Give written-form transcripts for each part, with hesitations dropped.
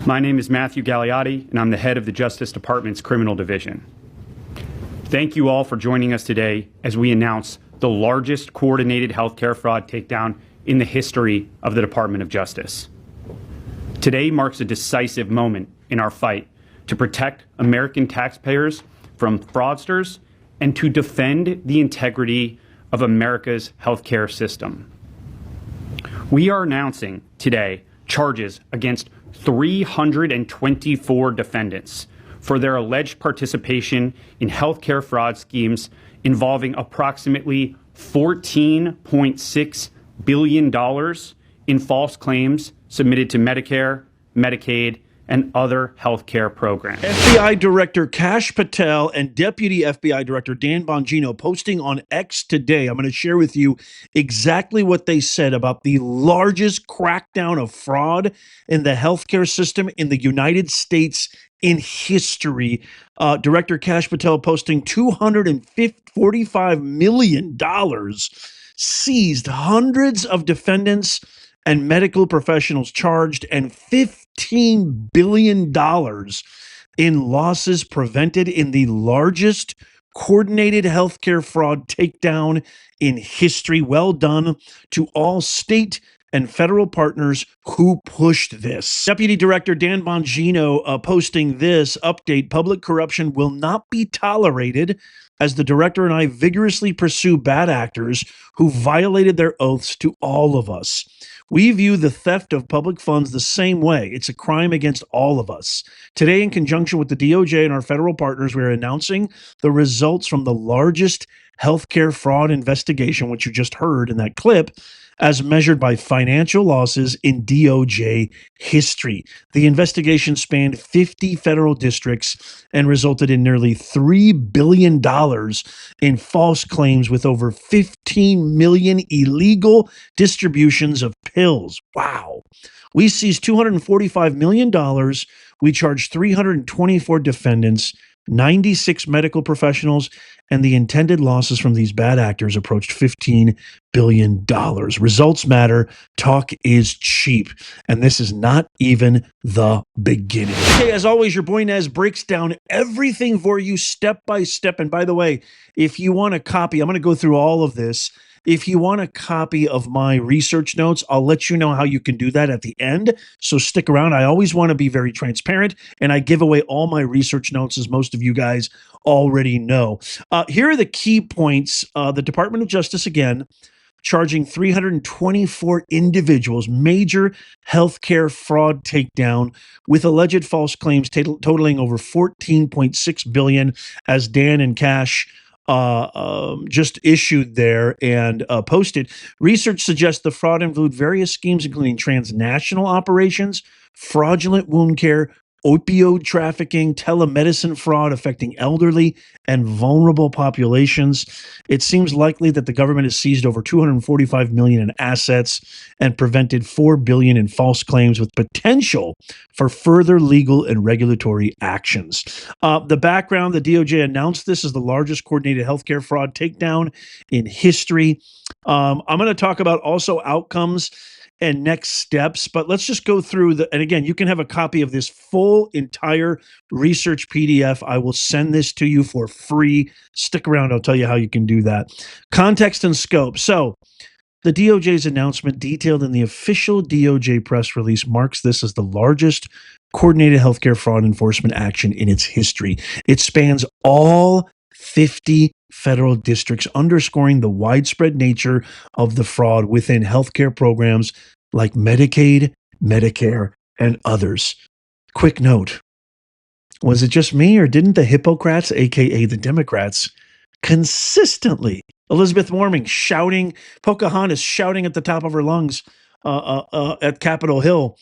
My name is Matthew Gagliotti, and I'm the head of the Justice Department's Criminal Division. Thank you all for joining us today as we announce the largest coordinated healthcare fraud takedown in the history of the Department of Justice. Today marks a decisive moment in our fight to protect American taxpayers from fraudsters and to defend the integrity of America's healthcare system. We are announcing today charges against 324 defendants for their alleged participation in healthcare fraud schemes involving approximately $14.6 billion in false claims submitted to Medicare, Medicaid, and other healthcare programs. FBI Director Kash Patel and Deputy FBI Director Dan Bongino posting on X today. I'm going to share with you exactly what they said about the largest crackdown of fraud in the healthcare system in the United States in history. Director Kash Patel posting $245 million, seized hundreds of defendants and medical professionals charged, and $15 billion in losses prevented in the largest coordinated healthcare fraud takedown in history. Well done to all state and federal partners who pushed this. Deputy Director Dan Bongino posting this update: public corruption will not be tolerated as the director and I vigorously pursue bad actors who violated their oaths to all of us. We view the theft of public funds the same way. It's a crime against all of us. Today, in conjunction with the DOJ and our federal partners, we are announcing the results from the largest healthcare fraud investigation, which you just heard in that clip, as measured by financial losses in DOJ history. The investigation spanned 50 federal districts and resulted in nearly $3 billion in false claims, with over 15 million illegal distributions of pills. Wow. We seized $245 million. We charged 324 defendants, 96 medical professionals, and the intended losses from these bad actors approached $15 billion. Results matter. Talk is cheap. And this is not even the beginning. Okay, as always, your boy Nez breaks down everything for you step by step. And by the way, if you want a copy, I'm going to go through all of this. If you want a copy of my research notes, I'll let you know how you can do that at the end. So stick around. I always want to be very transparent, and I give away all my research notes, as most of you guys already know. Here are the key points. The Department of Justice, again, charging 324 individuals, major healthcare fraud takedown with alleged false claims totaling over $14.6 billion, as Dan and Kash just issued there and posted. Research suggests the fraud include various schemes, including transnational operations, fraudulent wound care, opioid trafficking, telemedicine fraud affecting elderly and vulnerable populations. It seems likely that the government has seized over $245 million in assets and prevented $4 billion in false claims, with potential for further legal and regulatory actions. The background: the DOJ announced this as the largest coordinated healthcare fraud takedown in history. I'm going to talk about also outcomes and next steps, but let's just go through and again, you can have a copy of this full entire research PDF. I will send this to you for free. Stick around. I'll tell you how you can do that. Context and scope. So the DOJ's announcement, detailed in the official DOJ press release, marks this as the largest coordinated healthcare fraud enforcement action in its history. It spans all 50 federal districts, underscoring the widespread nature of the fraud within healthcare programs like Medicaid, Medicare, and others. Quick note: was it just me, or didn't the Hippocrats, aka the Democrats, consistently, Elizabeth Warren shouting, Pocahontas shouting at the top of her lungs at Capitol Hill,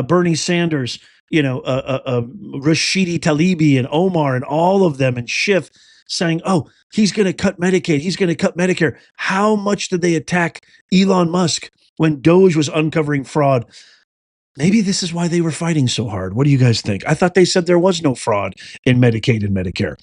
Bernie Sanders, Rashidi Talibi and Omar and all of them, and Schiff saying, oh, he's going to cut Medicaid, he's going to cut Medicare. How much did they attack Elon Musk when DOJ was uncovering fraud? Maybe this is why they were fighting so hard. What do you guys think? I thought they said there was no fraud in Medicaid and Medicare.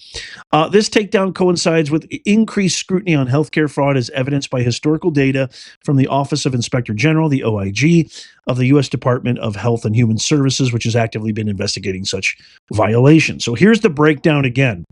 This takedown coincides with increased scrutiny on healthcare fraud, as evidenced by historical data from the Office of Inspector General, the OIG, of the U.S. Department of Health and Human Services, which has actively been investigating such violations. So here's the breakdown again.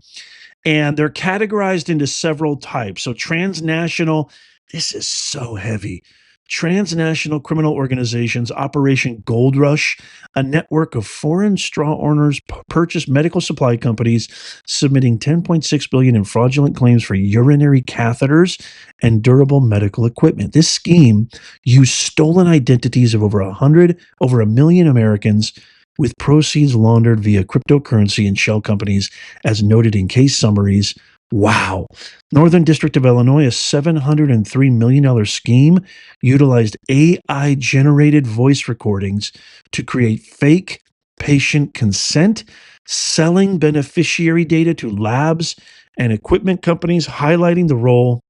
And they're categorized into several types. So transnational, this is so heavy. Transnational criminal organizations, Operation Gold Rush, a network of foreign straw owners purchased medical supply companies, submitting 10.6 billion in fraudulent claims for urinary catheters and durable medical equipment. This scheme used stolen identities of over a million Americans, with proceeds laundered via cryptocurrency and shell companies, as noted in case summaries. Wow. Northern District of Illinois, a $703 million scheme, utilized AI generated voice recordings to create fake patient consent, selling beneficiary data to labs and equipment companies, highlighting the role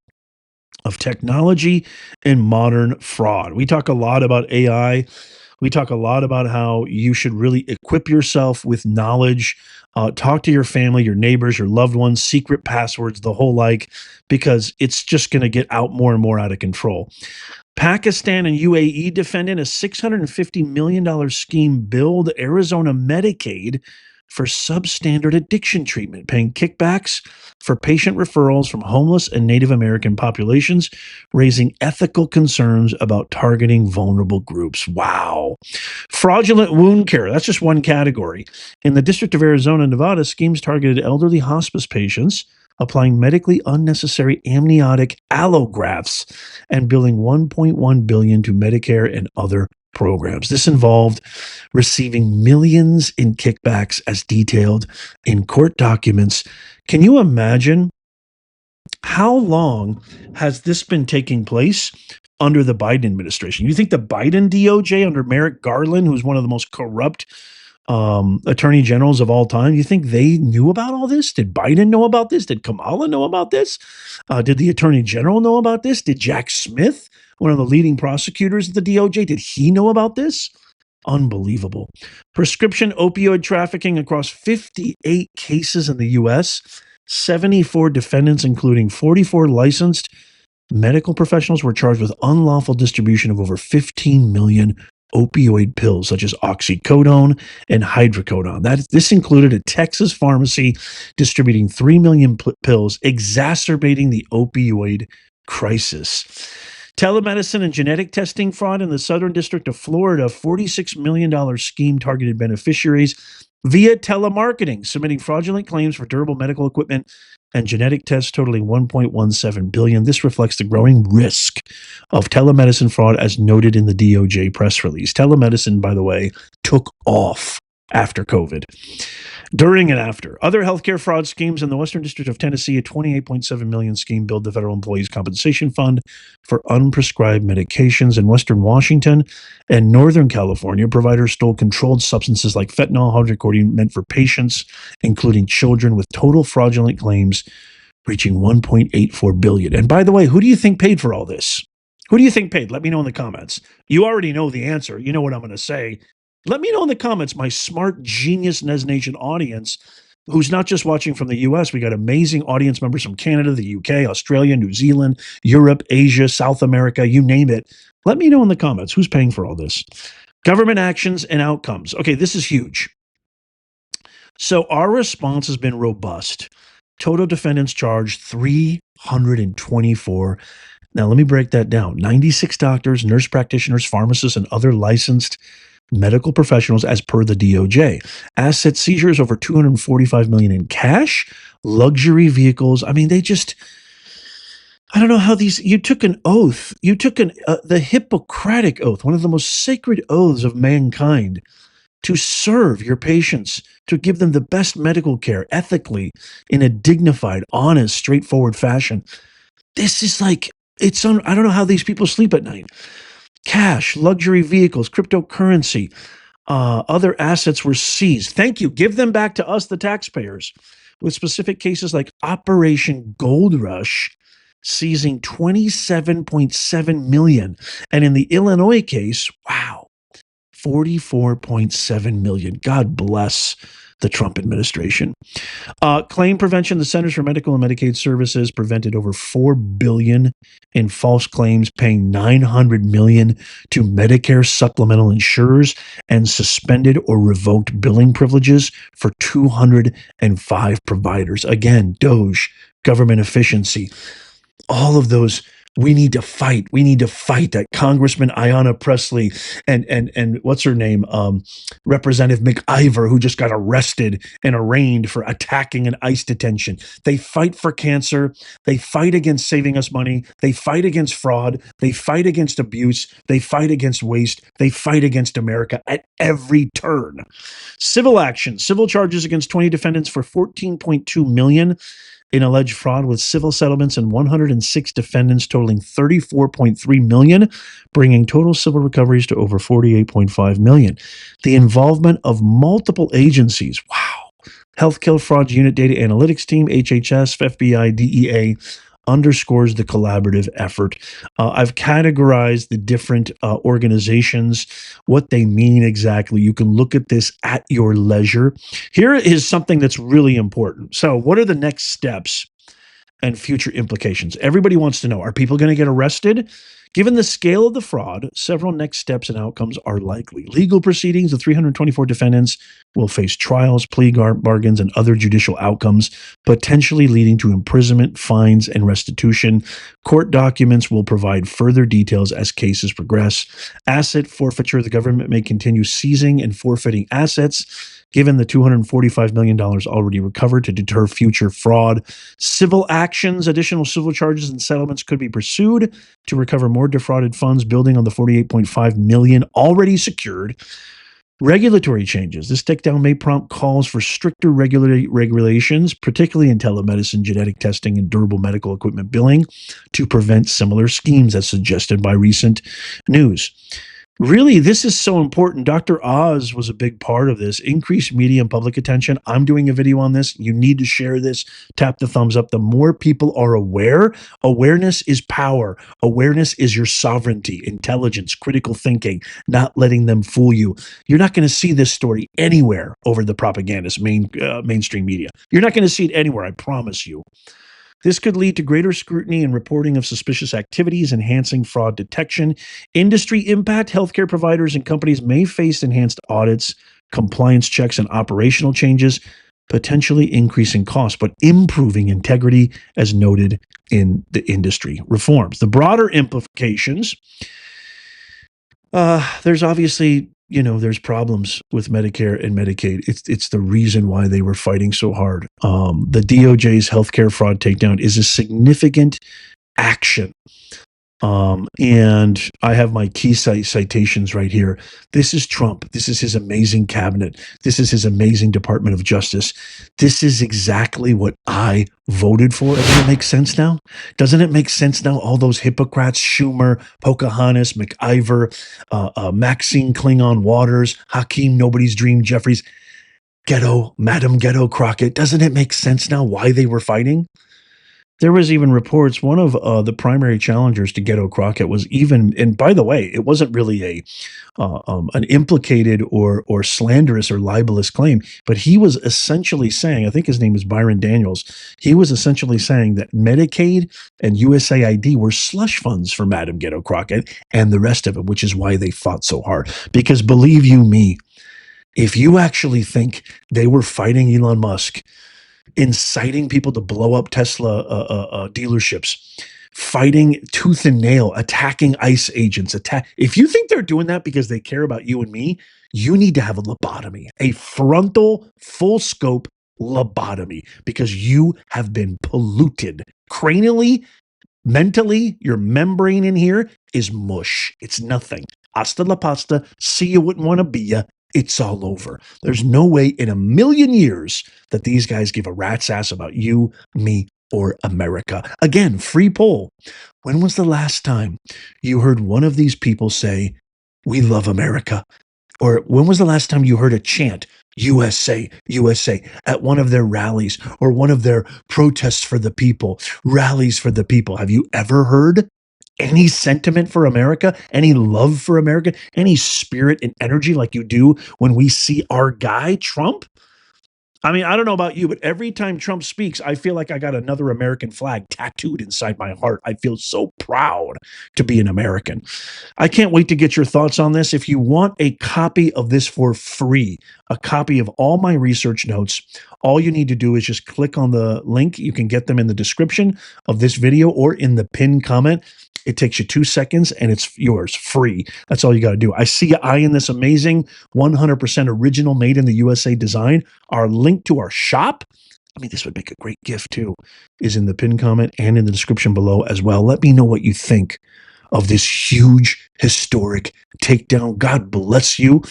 of technology in modern fraud. We talk a lot about AI. We talk a lot about how you should really equip yourself with knowledge. Talk to your family, your neighbors, your loved ones, secret passwords, the whole like, because it's just going to get out more and more out of control. Pakistan and UAE defendant a $650 million scheme billed Arizona Medicaid for substandard addiction treatment, paying kickbacks for patient referrals from homeless and Native American populations, raising ethical concerns about targeting vulnerable groups. Wow. Fraudulent wound care, that's just one category. In the District of Arizona, Nevada, schemes targeted elderly hospice patients, applying medically unnecessary amniotic allografts and billing 1.1 billion to Medicare and other programs. This involved receiving millions in kickbacks as detailed in court documents. Can you imagine how long has this been taking place under the Biden administration? You think the Biden DOJ under Merrick Garland, who's one of the most corrupt attorney generals of all time, you think they knew about all this? Did Biden know about this? Did Kamala know about this? Did the attorney general know about this? Did Jack Smith, one of the leading prosecutors at the DOJ, did he know about this? Unbelievable. Prescription opioid trafficking across 58 cases in the U.S., 74 defendants, including 44 licensed medical professionals, were charged with unlawful distribution of over 15 million opioid pills, such as oxycodone and hydrocodone. This included a Texas pharmacy distributing 3 million pills, exacerbating the opioid crisis. Telemedicine and genetic testing fraud in the Southern District of Florida, $46 million scheme targeted beneficiaries via telemarketing, submitting fraudulent claims for durable medical equipment and genetic tests totaling 1.17 billion. This reflects the growing risk of telemedicine fraud, as noted in the DOJ press release. Telemedicine, by the way, took off after COVID. During and after, other healthcare fraud schemes in the Western District of Tennessee, a $28.7 million scheme billed the Federal Employees Compensation Fund for unprescribed medications. In Western Washington and Northern California, providers stole controlled substances like fentanyl, hydrocodone, meant for patients, including children, with total fraudulent claims reaching 1.84 billion. And by the way, who do you think paid for all this? Who do you think paid? Let me know in the comments. You already know the answer. You know what I'm going to say. Let me know in the comments, my smart genius Nez Nation audience, who's not just watching from the US. We got amazing audience members from Canada, the UK, Australia, New Zealand, Europe, Asia, South America, you name it. Let me know in the comments who's paying for all this. Government actions and outcomes. Okay, this is huge. So our response has been robust. Total defendants charged 324. Now, let me break that down. 96 doctors, nurse practitioners, pharmacists, and other licensed medical professionals, as per the DOJ. Asset seizures over 245 million in cash, luxury vehicles. I mean, I don't know how you took an oath. You took the Hippocratic Oath, one of the most sacred oaths of mankind, to serve your patients, to give them the best medical care ethically, in a dignified, honest, straightforward fashion. This is like, I don't know how these people sleep at night. Cash, luxury vehicles, cryptocurrency, other assets were seized. Thank you. Give them back to us, the taxpayers, with specific cases like Operation Gold Rush, seizing 27.7 million. And in the Illinois case, wow, 44.7 million. God bless the Trump administration. Claim prevention. The Centers for Medical and Medicaid Services prevented over $4 billion in false claims, paying $900 million to Medicare supplemental insurers, and suspended or revoked billing privileges for 205 providers. Again, DOJ, government efficiency, all of those. We need to fight. We need to fight that. Congressman Ayanna Pressley and what's her name? Representative McIver, who just got arrested and arraigned for attacking an ICE detention. They fight for cancer. They fight against saving us money. They fight against fraud. They fight against abuse. They fight against waste. They fight against America at every turn. Civil action. Civil charges against 20 defendants for $14.2 million in alleged fraud, with civil settlements and 106 defendants totaling $34.3 million, bringing total civil recoveries to over $48.5 million. The involvement of multiple agencies, wow, Healthcare Fraud Unit Data Analytics Team, HHS, FBI, DEA, underscores the collaborative effort. I've categorized the different organizations, what they mean exactly. You can look at this at your leisure. Here is something that's really important. So, what are the next steps and future implications? Everybody wants to know, are people going to get arrested? Given the scale of the fraud, several next steps and outcomes are likely. Legal proceedings, the 324 defendants will face trials, plea bargains, and other judicial outcomes, potentially leading to imprisonment, fines, and restitution. Court documents will provide further details as cases progress. Asset forfeiture, the government may continue seizing and forfeiting assets, given the $245 million already recovered, to deter future fraud. Civil actions, additional civil charges and settlements could be pursued to recover more defrauded funds, building on the $48.5 million already secured. Regulatory changes. This takedown may prompt calls for stricter regulations, particularly in telemedicine, genetic testing, and durable medical equipment billing, to prevent similar schemes as suggested by recent news. Really, this is so important. Dr. Oz was a big part of this. Increased media and public attention. I'm doing a video on this. You need to share this. Tap the thumbs up. The more people are aware, awareness is power. Awareness is your sovereignty, intelligence, critical thinking, not letting them fool you. You're not going to see this story anywhere over the propagandist mainstream media. You're not going to see it anywhere, I promise you. This could lead to greater scrutiny and reporting of suspicious activities, enhancing fraud detection. Industry impact. Healthcare providers and companies may face enhanced audits, compliance checks, and operational changes, potentially increasing costs, but improving integrity, as noted in the industry reforms. The broader implications, there's obviously, there's problems with Medicare and Medicaid. It's the reason why they were fighting so hard. The DOJ's healthcare fraud takedown is a significant action. And I have my key citations right here. This is Trump. This is his amazing cabinet. This is his amazing Department of Justice. This is exactly what I voted for. Doesn't it make sense now? Doesn't it make sense now? All those hypocrites, Schumer, Pocahontas, McIver, Maxine Klingon Waters, Hakeem Nobody's Dream Jeffries, Madam Ghetto Crockett. Doesn't it make sense now why they were fighting? There was even reports, one of the primary challengers to Ghetto Crockett was even, and by the way, it wasn't really an implicated or slanderous or libelous claim, but he was essentially saying, I think his name is Byron Daniels, he was essentially saying that Medicaid and USAID were slush funds for Madam Ghetto Crockett and the rest of it, which is why they fought so hard. Because believe you me, if you actually think they were fighting Elon Musk, inciting people to blow up Tesla dealerships, fighting tooth and nail, attacking ICE agents, if you think they're doing that because they care about you and me, you need to have a lobotomy, a frontal, full scope lobotomy, because you have been polluted cranially, mentally. Your membrane in here is mush. It's nothing. Hasta la pasta. See, you wouldn't want to be ya. It's all over. There's no way in a million years that these guys give a rat's ass about you, me, or America. Again, free poll. When was the last time you heard one of these people say, "We love America"? Or when was the last time you heard a chant, "USA, USA," at one of their rallies or one of their protests for the people, rallies for the people? Have you ever heard any sentiment for America, any love for America, any spirit and energy like you do when we see our guy, Trump? I mean, I don't know about you, but every time Trump speaks, I feel like I got another American flag tattooed inside my heart. I feel so proud to be an American. I can't wait to get your thoughts on this. If you want a copy of this for free, a copy of all my research notes, all you need to do is just click on the link. You can get them in the description of this video or in the pinned comment. It takes you 2 seconds and it's yours free. That's all you got to do. I see you eyeing this amazing 100% original made in the USA design. Our link to our shop, I mean, this would make a great gift too, is in the pinned comment and in the description below as well. Let me know what you think of this huge, historic takedown. God bless you.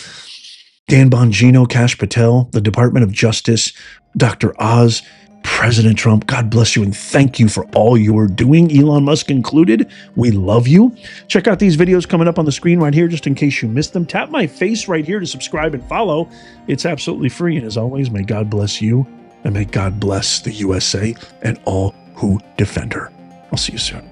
Dan Bongino, Kash Patel, the Department of Justice, Dr. Oz, President Trump, God bless you and thank you for all you're doing. Elon Musk included, we love you. Check out these videos coming up on the screen right here just in case you missed them. Tap my face right here to subscribe and follow. It's absolutely free. And as always, may God bless you and may God bless the USA and all who defend her. I'll see you soon.